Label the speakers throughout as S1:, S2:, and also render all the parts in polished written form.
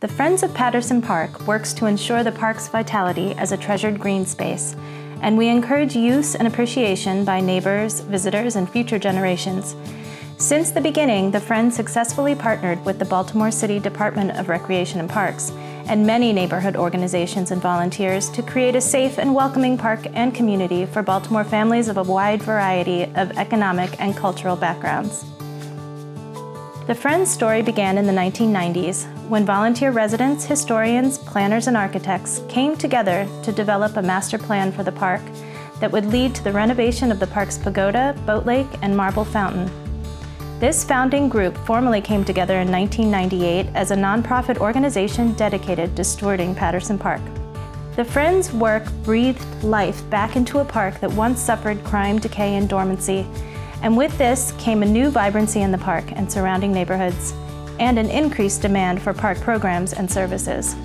S1: The Friends of Patterson Park works to ensure the park's vitality as a treasured green space, and we encourage use and appreciation by neighbors, visitors, and future generations. Since the beginning, the Friends successfully partnered with the Baltimore City Department of Recreation and Parks and many neighborhood organizations and volunteers to create a safe and welcoming park and community for Baltimore families of a wide variety of economic and cultural backgrounds. The Friends story began in the 1990s when volunteer residents, historians, planners, and architects came together to develop a master plan for the park that would lead to the renovation of the park's pagoda, boat lake, and marble fountain. This founding group formally came together in 1998 as a nonprofit organization dedicated to stewarding Patterson Park. The Friends' work breathed life back into a park that once suffered crime, decay, and dormancy. And with this came a new vibrancy in the park and surrounding neighborhoods, and an increased demand for park programs and services.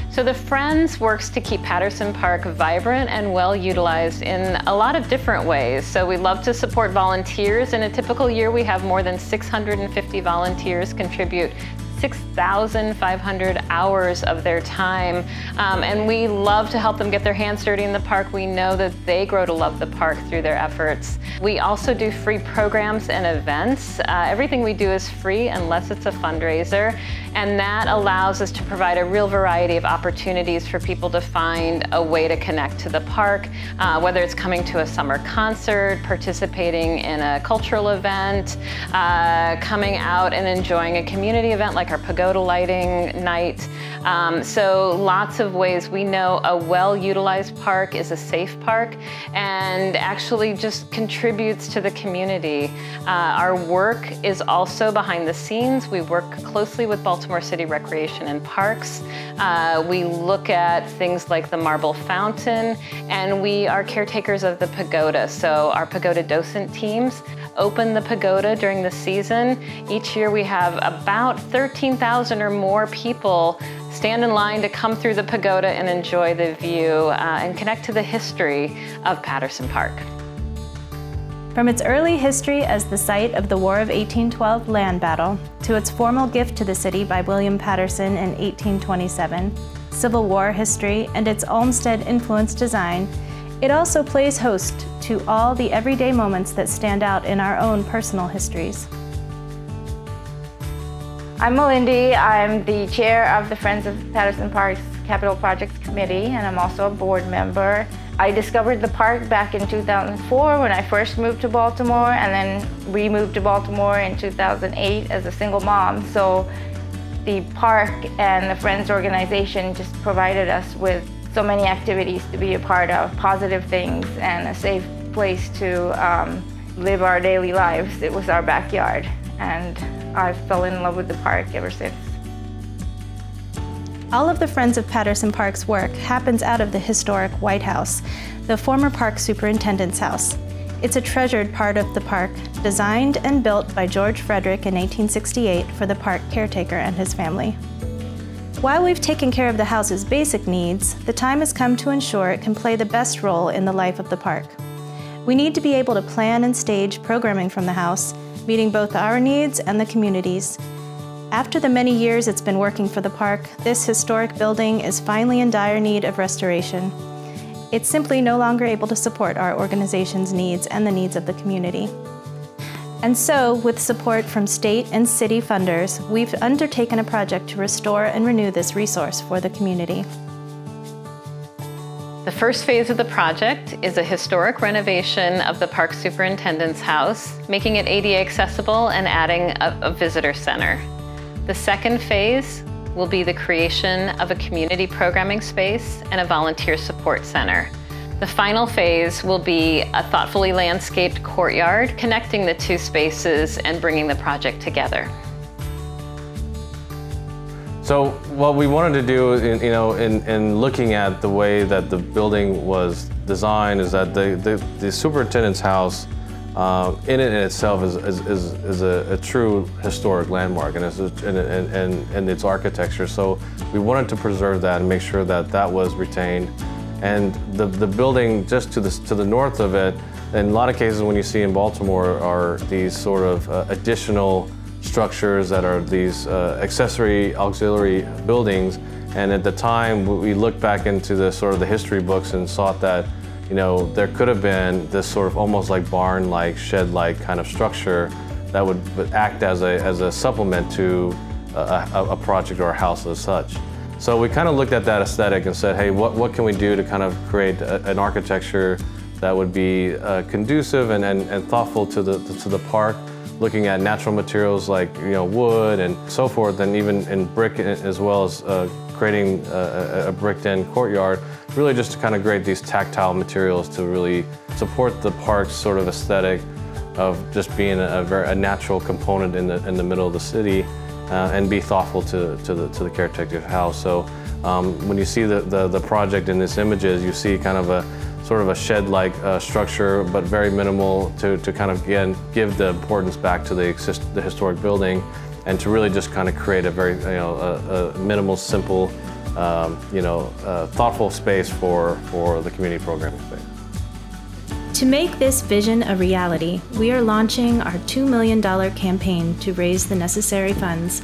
S2: So the Friends works to keep Patterson Park vibrant and well utilized in a lot of different ways. So we love to support volunteers. In a typical year, we have more than 650 volunteers contribute 6,500 hours of their time. And we love to help them get their hands dirty in the park. We know that they grow to love the park through their efforts. We also do free programs and events. Everything we do is free unless it's a fundraiser. And that allows us to provide a real variety of opportunities for people to find a way to connect to the park, whether it's coming to a summer concert, participating in a cultural event, coming out and enjoying a community event like our pagoda lighting night. So lots of ways. We know a well-utilized park is a safe park and actually just contributes to the community. Our work is also behind the scenes. We work closely with Baltimore City Recreation and Parks. We look at things like the marble fountain, and we are caretakers of the pagoda. So our pagoda docent teams open the pagoda during the season. Each year we have about 13,000 or more people stand in line to come through the pagoda and enjoy the view and connect to the history of Patterson Park.
S1: From its early history as the site of the War of 1812 land battle to its formal gift to the city by William Patterson in 1827, Civil War history, and its Olmsted-influenced design, it also plays host to all the everyday moments that stand out in our own personal histories.
S3: I'm Melindy. I'm the chair of the Friends of Patterson Park's Capital Projects Committee, and I'm also a board member. I discovered the park back in 2004 when I first moved to Baltimore, and then we moved to Baltimore in 2008 as a single mom. So the park and the Friends organization just provided us with so many activities to be a part of, positive things, and a safe place to live our daily lives. It was our backyard, and I fell in love with the park ever since.
S1: All of the Friends of Patterson Park's work happens out of the historic White House, the former park superintendent's house. It's a treasured part of the park, designed and built by George Frederick in 1868 for the park caretaker and his family. While we've taken care of the house's basic needs, the time has come to ensure it can play the best role in the life of the park. We need to be able to plan and stage programming from the house, meeting both our needs and the community's. After the many years it's been working for the park, this historic building is finally in dire need of restoration. It's simply no longer able to support our organization's needs and the needs of the community. And so, with support from state and city funders, we've undertaken a project to restore and renew this resource for the community.
S2: The first phase of the project is a historic renovation of the park superintendent's house, making it ADA accessible and adding a visitor center. The second phase will be the creation of a community programming space and a volunteer support center. The final phase will be a thoughtfully landscaped courtyard connecting the two spaces and bringing the project together.
S4: So what we wanted to do, in looking at the way that the building was designed, is that the superintendent's house, in it in itself, is a true historic landmark, and its architecture. So we wanted to preserve that and make sure that that was retained. And the building just to the north of it, in a lot of cases when you see in Baltimore, are these sort of additional structures that are these accessory auxiliary buildings. And at the time, we looked back into the sort of the history books and saw that, you know, there could have been this sort of almost like barn-like, shed-like kind of structure that would act as a supplement to a project or a house as such. So we kind of looked at that aesthetic and said, hey, what can we do to kind of create an architecture that would be conducive and thoughtful to the park, looking at natural materials like, you know, wood and so forth, and even in brick, as well as creating a bricked-in courtyard, really just to kind of create these tactile materials to really support the park's sort of aesthetic of just being a natural component in the middle of the city, and be thoughtful to the caretaker's house. So when you see the project in these images, you see kind of a sort of a shed-like structure, but very minimal to kind of, again, give the importance back to the historic building, and to really just kind of create a very, you know, a minimal, simple, you know, thoughtful space for the community programming space.
S1: To make this vision a reality, we are launching our $2 million campaign to raise the necessary funds.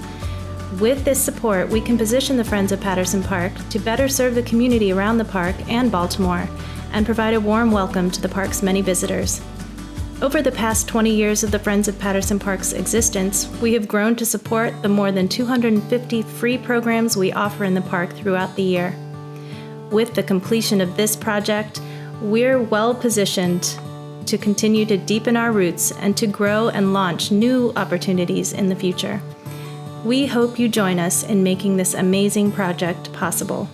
S1: With this support, we can position the Friends of Patterson Park to better serve the community around the park and Baltimore, and provide a warm welcome to the park's many visitors. Over the past 20 years of the Friends of Patterson Park's existence, we have grown to support the more than 250 free programs we offer in the park throughout the year. With the completion of this project, we're well positioned to continue to deepen our roots and to grow and launch new opportunities in the future. We hope you join us in making this amazing project possible.